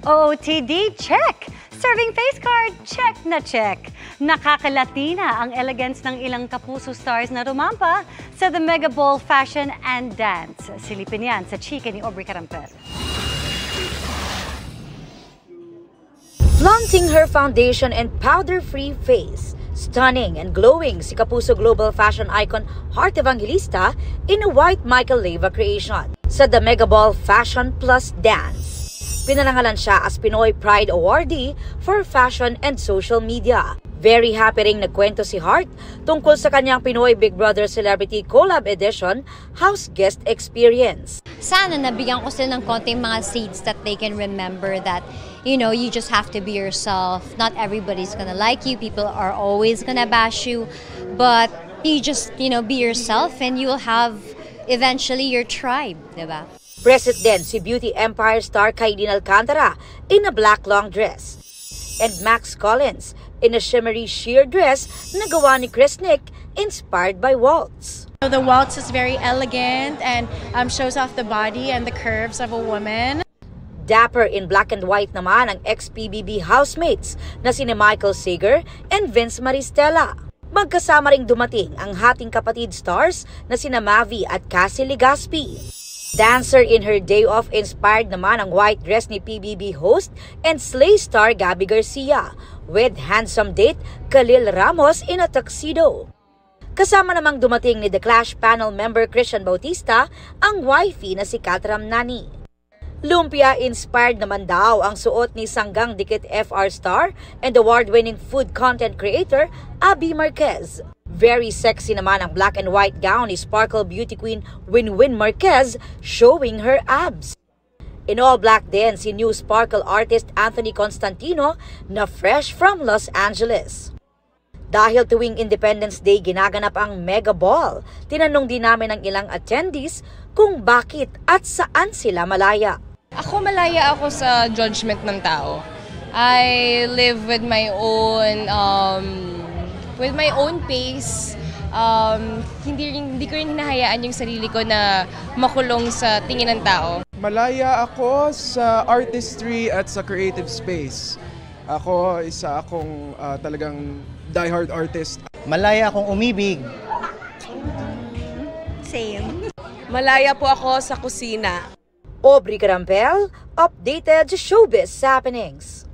OOTD, check! Serving face card, check na check! Nakakalatina ang elegance ng ilang kapuso stars na rumampa sa The Mega Ball Fashion and Dance. Silipin yan sa chika ni Aubrey Carampel. Flaunting her foundation and powder-free face, stunning and glowing si Kapuso global fashion icon Heart Evangelista in a white Michael Leyva creation sa The Mega Ball Fashion Plus Dance. Pinanangalan siya as Pinoy Pride Awardee for Fashion and Social Media. Very happy ring nagkwento si Heart tungkol sa kanyang Pinoy Big Brother Celebrity Collab Edition House Guest Experience. Sana nabigyan ko sila ng konting mga seeds that they can remember that, you know, you just have to be yourself. Not everybody's gonna like you. People are always gonna bash you. But you just, you know, be yourself and you will have eventually your tribe, diba? Present din si Beauty Empire star Kailin Alcantara in a black long dress. And Max Collins in a shimmery sheer dress na gawa ni Chris Nick inspired by waltz. The waltz is very elegant and shows off the body and the curves of a woman. Dapper in black and white naman ang ex-PBB housemates na sina Michael Sager and Vince Maristella. Magkasama ring dumating ang hating kapatid stars na sina Mavi at Cassie Legaspi. Dancer in her day off inspired naman ang white dress ni PBB host and Slay star Gabby Garcia with handsome date Khalil Ramos in a tuxedo. Kasama namang dumating ni The Clash panel member Christian Bautista ang wifey na si Katram Nani. Lumpia-inspired naman daw ang suot ni Sanggang Dikit FR star and award-winning food content creator Abby Marquez. Very sexy naman ang black and white gown ni Sparkle Beauty Queen Winwin Marquez showing her abs. In all black din si new Sparkle artist Anthony Constantino na fresh from Los Angeles. Dahil tuwing Independence Day ginaganap ang Mega Ball, tinanong din namin ang ilang attendees kung bakit at saan sila malaya. Ako malaya ako sa judgment ng tao. I live with my own pace. Hindi ko rin hinahayaan yung sarili ko na makulong sa tingin ng tao. Malaya ako sa artistry at sa creative space. Ako, isa akong talagang diehard artist. Malaya akong umibig. Same. Malaya po ako sa kusina. Aubrey Carampel, updated showbiz happenings.